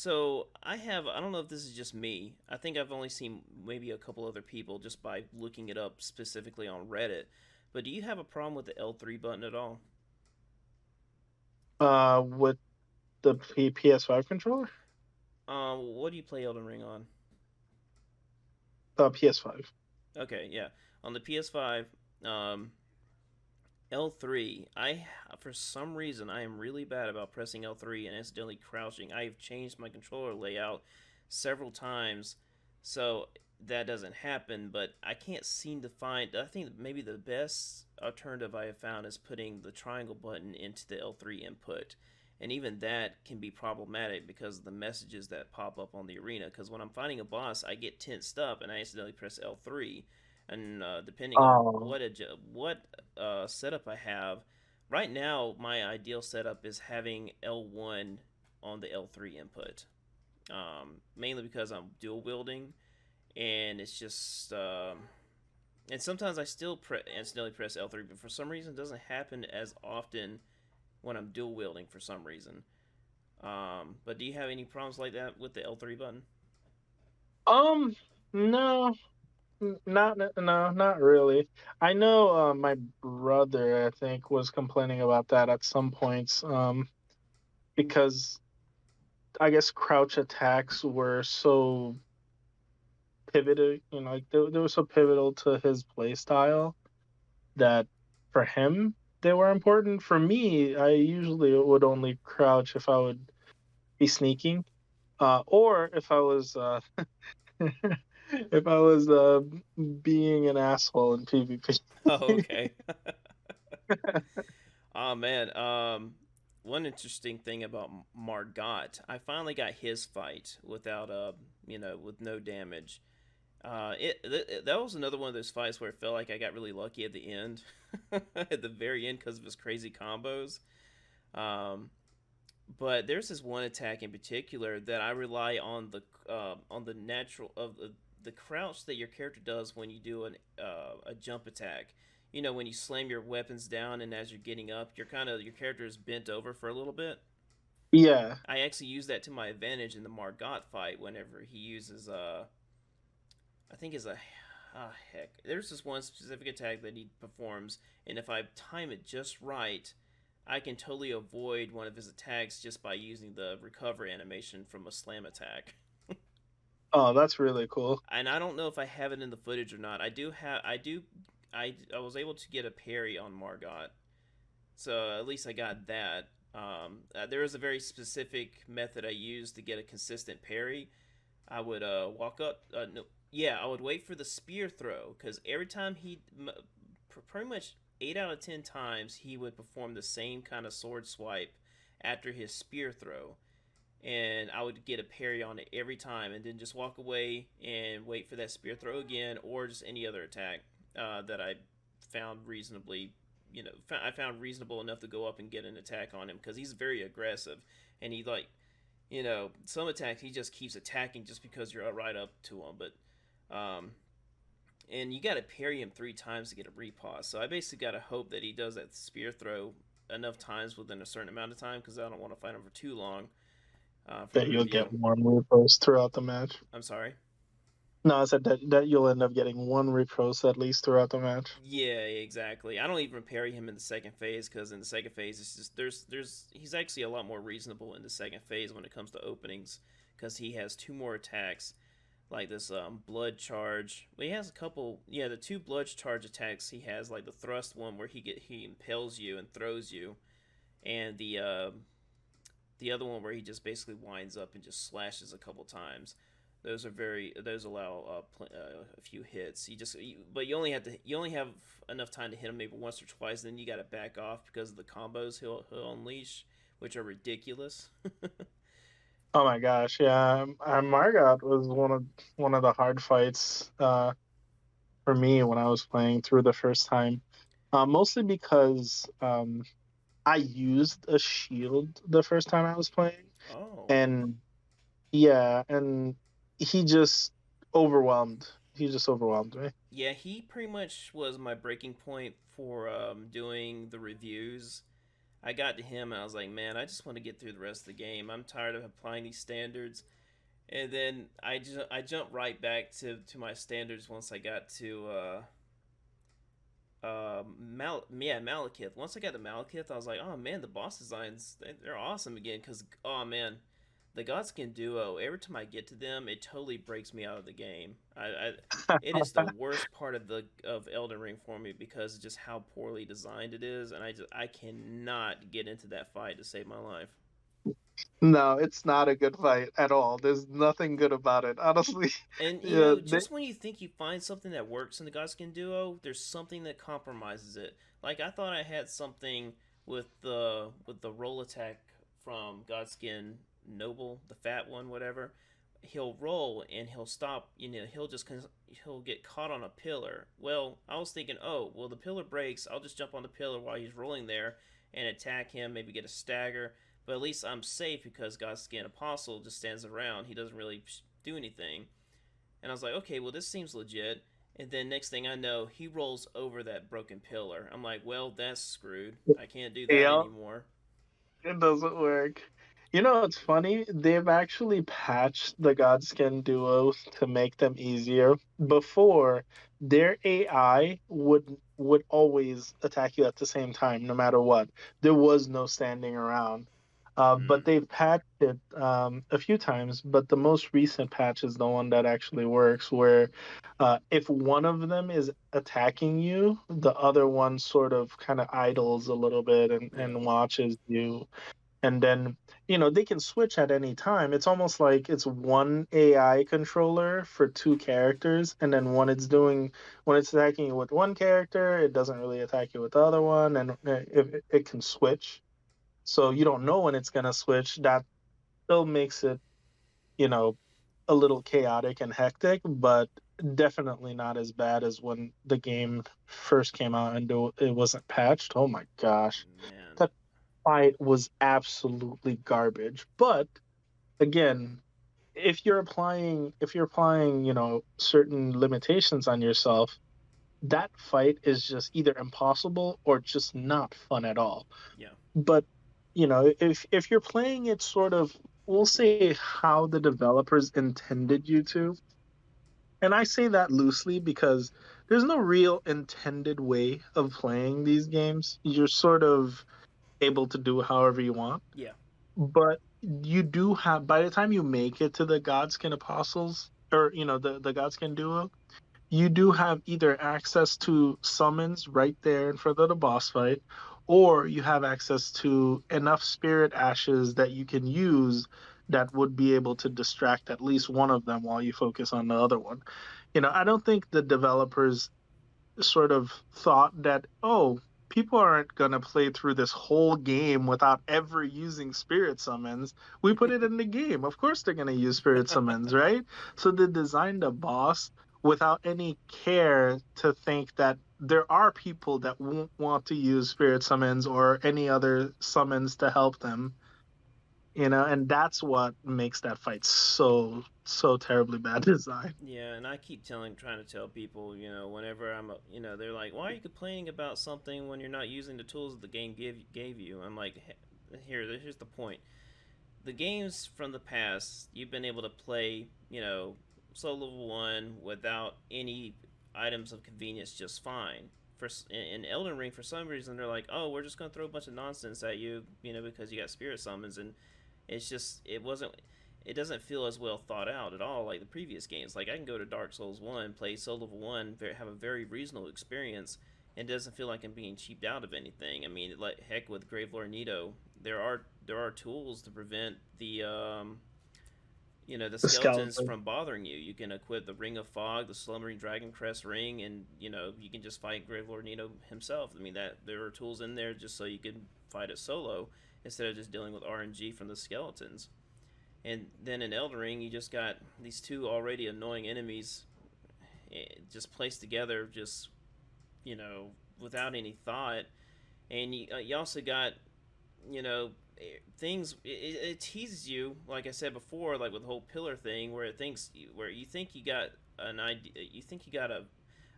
So I don't know if this is just me. I think I've only seen maybe a couple other people just by looking it up specifically on Reddit. But do you have a problem with the L3 button at all? With the PS5 controller? What do you play Elden Ring on? PS5. Okay, yeah. On the PS5, um, L3, for some reason I am really bad about pressing L3 and accidentally crouching. I have changed my controller layout several times so that doesn't happen, but I can't seem to find. I think maybe the best alternative I have found is putting the triangle button into the L3 input. And even that can be problematic because of the messages that pop up on the arena. Because when I'm fighting a boss, I get tensed up and I accidentally press L3, and depending on Oh, what setup I have. Right now, my ideal setup is having L1 on the L3 input, mainly because I'm dual wielding, and it's just. And sometimes I still accidentally press L3, but for some reason it doesn't happen as often when I'm dual wielding for some reason. But do you have any problems like that with the L3 button? um, no, no, not really. I know my brother, I think, was complaining about that at some points, because I guess crouch attacks were so pivoted, like they were so pivotal to his play style that for him they were important. For me, I usually would only crouch if I would be sneaking, or if I was if I was being an asshole in PvP. Oh, okay. Oh man, one interesting thing about Margot, I finally got his fight without with no damage. That was another one of those fights where it felt like I got really lucky at the end, at the very end because of his crazy combos. Um, but there's this one attack in particular that I rely on the natural of the crouch that your character does when you do a jump attack. You know, when you slam your weapons down and as you're getting up, your character is bent over for a little bit. Yeah, I actually use that to my advantage in the Margot fight whenever he uses I think is a heck. There's this one specific attack that he performs, and if I time it just right, I can totally avoid one of his attacks just by using the recover animation from a slam attack. oh, that's really cool. And I don't know if I have it in the footage or not. I was able to get a parry on Margot, so at least I got that. There is a very specific method I used to get a consistent parry. I would walk up. No, yeah, I would wait for the spear throw because every time pretty much 8 out of 10 times, he would perform the same kind of sword swipe after his spear throw, and I would get a parry on it every time, and then just walk away and wait for that spear throw again, or just any other attack that I found reasonably, I found reasonable enough to go up and get an attack on him because he's very aggressive, and he like some attacks he just keeps attacking just because you're right up to him. But and you got to parry him 3 times to get a repause. So I basically got to hope that he does that spear throw enough times within a certain amount of time because I don't want to fight him for too long for the That you'll review. get one repost throughout the match. I'm sorry. No, I said that you'll end up getting one repost at least throughout the match. Yeah, exactly. I don't even parry him in the second phase because in the second phase, it's just there's he's actually a lot more reasonable in the second phase when it comes to openings because he has two more attacks like this blood charge. Well, he has a couple. Yeah, the two blood charge attacks he has, like the thrust one where he impales you and throws you, and the other one where he just basically winds up and just slashes a couple times. Those allow a few hits. But you only have enough time to hit him maybe once or twice. Then you got to back off because of the combos he'll unleash, which are ridiculous. Oh my gosh, yeah. Margot was one of the hard fights for me when I was playing through the first time. Mostly because I used a shield the first time I was playing, Oh, and yeah, and he just overwhelmed. He just overwhelmed me. yeah, he pretty much was my breaking point for doing the reviews. I got to him and I was like, man, I just want to get through the rest of the game. I'm tired of applying these standards. And then I jumped right back to my standards once I got to Malekith. Once I got to Malekith, I was like, oh man, the boss designs they're awesome again. Cause oh man, the Godskin duo. Every time I get to them, it totally breaks me out of the game. It is the worst part of Elden Ring for me because of just how poorly designed it is, and I cannot get into that fight to save my life. No, it's not a good fight at all. There's nothing good about it, honestly. And you Yeah, know, just when you think you find something that works in the Godskin duo, there's something that compromises it. Like I thought I had something with the roll attack from Godskin Noble, the fat one, whatever. He'll roll and he'll stop. You know, he'll get caught on a pillar. Well, I was thinking, oh, well, the pillar breaks. I'll just jump on the pillar while he's rolling there and attack him. Maybe get a stagger. But at least I'm safe because Godskin Apostle just stands around. He doesn't really do anything. And I was like, okay, well, this seems legit. And then next thing I know, he rolls over that broken pillar. I'm like, well, that's screwed. I can't do that yeah, anymore. it doesn't work. You know, it's funny. They've actually patched the Godskin duos to make them easier. Before, their AI would always attack you at the same time, no matter what. There was no standing around. Mm, But they've patched it a few times. But the most recent patch is the one that actually works, where if one of them is attacking you, the other one sort of kind of idles a little bit yeah, and watches you, and then they can switch at any time. It's almost like it's one AI controller for two characters, and then when it's attacking you with one character, it doesn't really attack you with the other one, and it can switch, so you don't know when it's going to switch. That still makes it you know a little chaotic and hectic, but definitely not as bad as when the game first came out and it wasn't patched. Oh my gosh, man. that fight was absolutely garbage. But again, if you're applying, certain limitations on yourself, that fight is just either impossible or just not fun at all. Yeah, But if you're playing it sort of, we'll say how the developers intended you to, and I say that loosely because there's no real intended way of playing these games. You're sort of able to do however you want. yeah, But you do have, by the time you make it to the Godskin Apostles, or the Godskin duo, you do have either access to summons right there in front of the boss fight, or you have access to enough spirit ashes that you can use that would be able to distract at least one of them while you focus on the other one. I don't think the developers sort of thought that, oh, people aren't going to play through this whole game without ever using spirit summons. We put it in the game. Of course, they're going to use spirit summons, right? So they designed a boss without any care to think that there are people that won't want to use spirit summons or any other summons to help them. And that's what makes that fight so terribly bad design. yeah. And I keep trying to tell people, whenever they're like, why are you complaining about something when you're not using the tools that the game gave you? I'm like, here's the point. The games from the past, you've been able to play, Solo One without any items of convenience just fine. In Elden Ring, for some reason, they're like, oh, we're just gonna throw a bunch of nonsense at you, because you got spirit summons, and it doesn't feel as well thought out at all like the previous games. Like I can go to Dark Souls 1, play Soul Level 1, have a very reasonable experience, and it doesn't feel like I'm being cheaped out of anything. I mean, like heck with Gravelord Nito, there are tools to prevent the The skeletons skeleton. from bothering you. You can equip the Ring of Fog, the Slumbering Dragon Crest Ring, and you can just fight Gravelord Nito himself. I mean that there are tools in there just so you can fight it solo instead of just dealing with RNG from the skeletons. And then in Elden Ring, you just got these two already annoying enemies, just placed together, just without any thought. And you also got you know things. It teases you, like I said before, like with the whole pillar thing, where you think you got an idea, you think you got a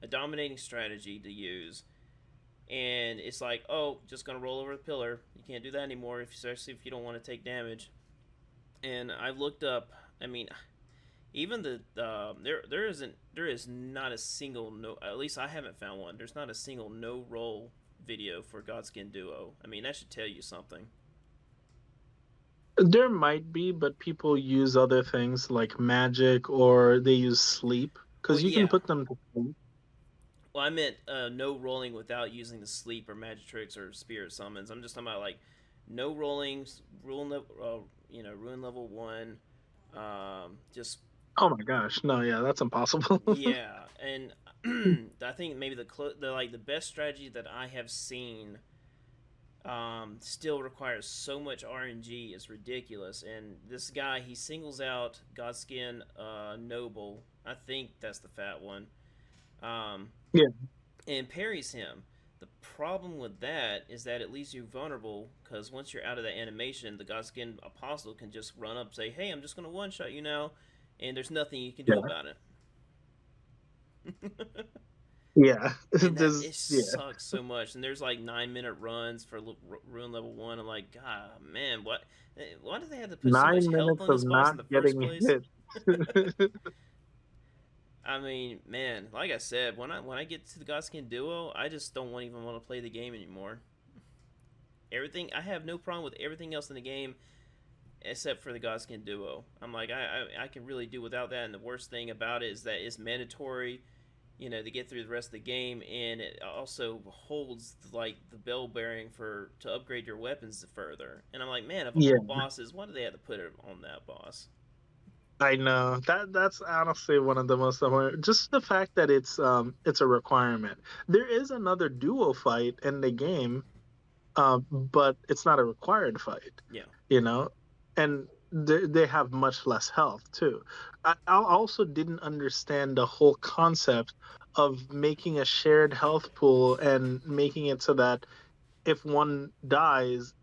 dominating strategy to use, and it's like, oh, just gonna roll over the pillar. You can't do that anymore, especially if you don't want to take damage. And I looked up. I mean, even there is not a single no. At least I haven't found one. There's not a single no roll video for Godskin Duo. I mean, that should tell you something. There might be, but people use other things like magic or they use sleep Well, because you can yeah. put them to sleep. Well, I meant no rolling without using the sleep or magic tricks or spirit summons. I'm just talking about like no rolling, ruin level one. Just Oh my gosh, no, yeah, that's impossible. yeah, and I think maybe the best strategy that I have seen still requires so much RNG is ridiculous. And this guy, he singles out Godskin Noble. I think that's the fat one. Um, Yeah, and parries him. The problem with that is that it leaves you vulnerable because once you're out of that animation, the Godskin Apostle can just run up and say, "Hey, I'm just going to one shot you now," and there's nothing you can do yeah, about it. yeah. And that There's it yeah, sucks so much. And there's like 9 minute runs for ruin level one. I'm like, God, man, what? Why do they have to put so much nine health minutes on of this boss not in the first getting place? hit. I mean, man, like I said, when I get to the Godskin Duo, I just don't even want to play the game anymore. Everything I have no problem with everything else in the game except for the Godskin Duo. I'm like, I can really do without that. And the worst thing about it is that it's mandatory, to get through the rest of the game, and it also holds like the bell bearing for to upgrade your weapons further. And I'm like, man, of all Yeah, bosses, why do they have to put it on that boss? I know that's honestly one of the most annoying. Just the fact that it's a requirement. There is another duo fight in the game, but it's not a required fight. Yeah. You know, and they have much less health too. I also didn't understand the whole concept of making a shared health pool and making it so that if one dies,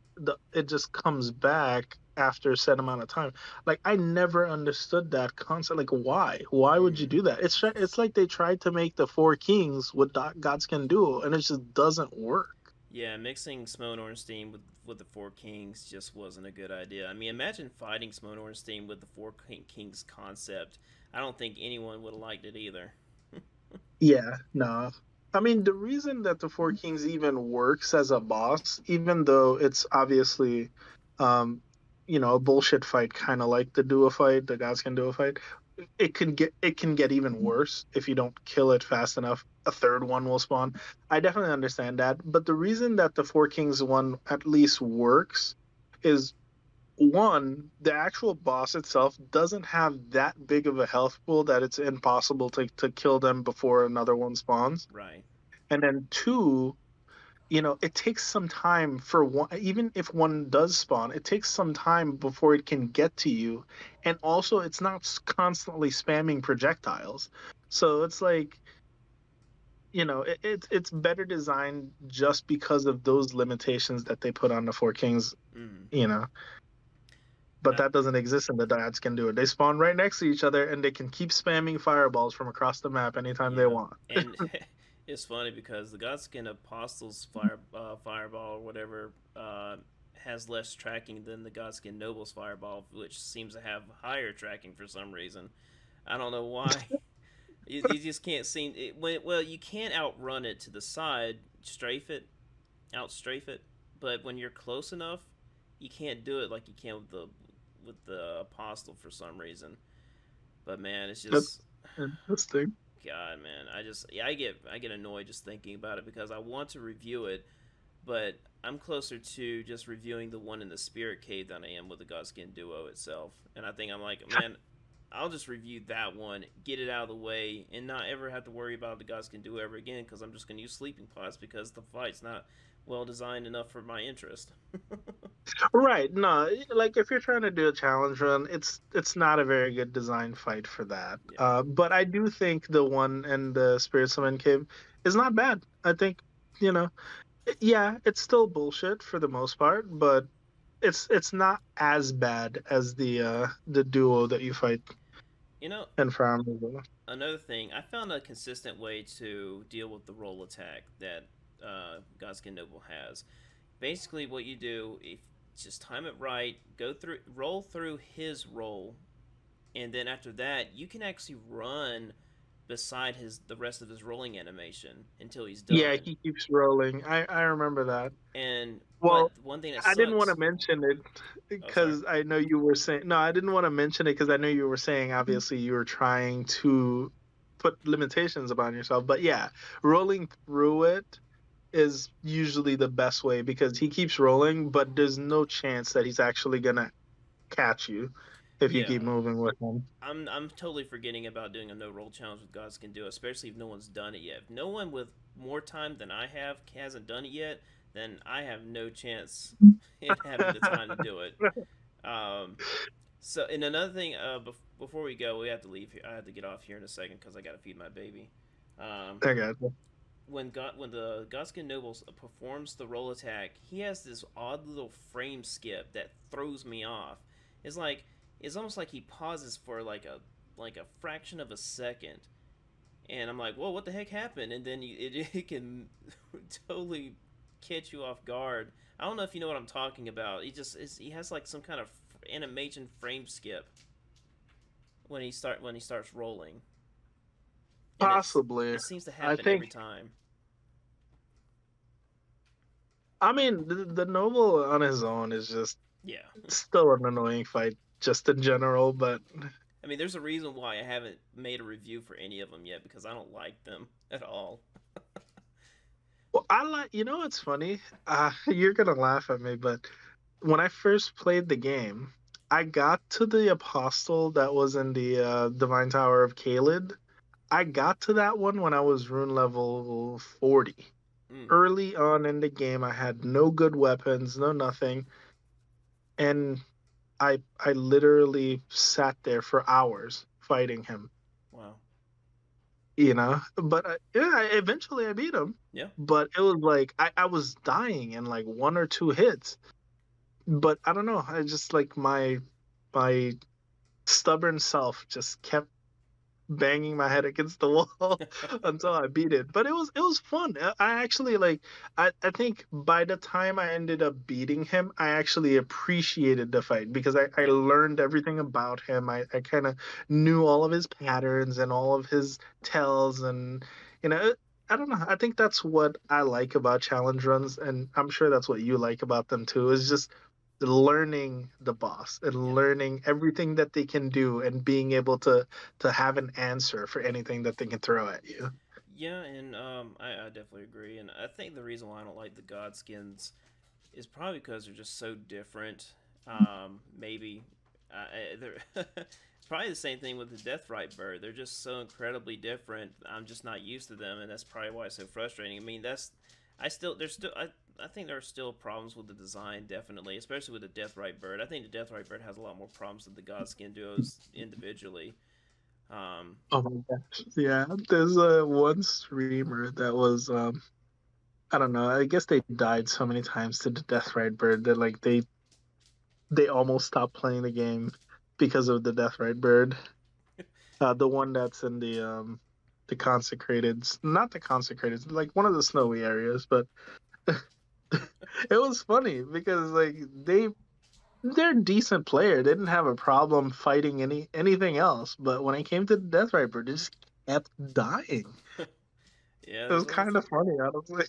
it just comes back after a set amount of time. Like I never understood that concept. Like why? Why would you Mm. do that? It's like they tried to make the Four Kings what Gods Can Do, and it just doesn't work. Yeah, mixing Smoke Ornstein with the Four Kings just wasn't a good idea. I mean, imagine fighting Smoke Ornstein with the Four Kings concept. I don't think anyone would have liked it either. Yeah, no. I mean, the reason that the Four Kings even works as a boss, even though it's obviously, um, a bullshit fight, kind of like the duo fight, the Gods Can Duo fight, it can get even worse if you don't kill it fast enough. A third one will spawn. I definitely understand that, but the reason that the Four Kings one at least works is one, the actual boss itself doesn't have that big of a health pool that it's impossible to kill them before another one spawns. Right. And then two, it takes some time for one, even if one does spawn, it takes some time before it can get to you. And also, it's not constantly spamming projectiles. So it's like, it's better designed just because of those limitations that they put on the Four Kings, Mm. you know. But Uh, that doesn't exist in the Dads Can Do It. They spawn right next to each other and they can keep spamming fireballs from across the map anytime they yeah, want. and it's funny because the Godskin Apostles fireball or whatever has less tracking than the Godskin Noble's fireball, which seems to have higher tracking for some reason. I don't know why. You just can't seem it. Well, you can't outrun it to the side, outstrafe it. But when you're close enough, you can't do it like you can with the apostle for some reason. But man, it's just That's interesting. God, man. Yeah, I get annoyed just thinking about it because I want to review it, but I'm closer to just reviewing the one in the Spirit Cave than I am with the Godskin Duo itself. And I think I'm like, man, I'll just review that one, get it out of the way, and not ever have to worry about the Godskin Duo ever again because I'm just gonna use sleeping pods because the fight's not well designed enough for my interest. Right. No, like if you're trying to do a challenge run, it's not a very good design fight for that. Yeah. But I do think the one in the Spirit Summon Cave is not bad. I think, you know, yeah, it's still bullshit for the most part, but it's not as bad as the duo that you fight You know, in Fire Emblem. another thing, I found a consistent way to deal with the roll attack that Godskin Noble has. Basically, what you do, if just time it right, roll through his roll, and then after that, you can actually run beside the rest of his rolling animation until he's Yeah, done. he keeps rolling. I remember that. And Well, one thing that I didn't want to sucks. mention it Oh, sorry. because I know you were saying no. I didn't want to mention it because I know you were saying obviously you were trying to put limitations upon yourself. But yeah, rolling through it is usually the best way because he keeps rolling, but there's no chance that he's actually gonna catch you if you Yeah, keep moving with him. I'm totally forgetting about doing a no roll challenge with Gods Can Do, especially if no one's done it yet. If no one with more time than I have hasn't done it yet, then I have no chance in having the time to do it. Um, and another thing, before we go, we have to leave here. I have to get off here in a second because I got to feed my baby. Um, I got you. when the Godskin Nobles performs the roll attack, he has this odd little frame skip that throws me off. It's like it's almost like he pauses for like a fraction of a second, and I'm like, "Whoa, what the heck happened?" And then it can totally catch you off guard. I don't know if you know what I'm talking about. He has like some kind of animation frame skip when he starts rolling, and Possibly. it seems to I happen every think. time. I mean, the noble on his own is just Yeah. still an annoying fight, just in general. But I mean, there's a reason why I haven't made a review for any of them yet because I don't like them at all. well, I like. You know what's funny? You're gonna laugh at me, but when I first played the game, I got to the apostle that was in the Divine Tower of Caelid. I got to that one when I was rune level 40. Mm, Early on in the game, I had no good weapons, no nothing, and I literally sat there for hours fighting him. wow. But yeah, eventually I beat him. Yeah. But it was like I was dying in like one or two hits. But I don't know. I just like my stubborn self just kept banging my head against the wall until I beat it. But it was fun. I actually like I think by the time I ended up beating him, I actually appreciated the fight because I Yeah. learned everything about him. I kind of knew all of his patterns and all of his tells and you know I don't know. I think that's what I like about challenge runs, and I'm sure that's what you like about them too. Is just learning the boss and Yeah. learning everything that they can do and being able to have an answer for anything that they can throw at you. Yeah, and I definitely agree. And I think the reason why I don't like the Godskins is probably because they're just so different. Maybe it's probably the same thing with the Deathrite bird. They're just so incredibly different. I'm just not used to them, and that's probably why it's so frustrating. I mean, I think there are still problems with the design, definitely, especially with the Deathrite bird. I think the Deathrite bird has a lot more problems than the Godskin duos individually. Um, Oh my gosh. Yeah, there's one streamer that was I don't know, I guess they died so many times to the Death Ride Bird that like they almost stopped playing the game because of the Death Ride Bird. The one that's in the consecrated, not the consecrated, like one of the snowy areas, but it was funny because like they're a decent player. They didn't have a problem fighting anything else, but when it came to the Death Viper, they just kept dying. yeah, It was there's kind always of funny, honestly.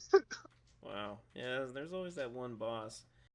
wow. Yeah, there's always that one boss.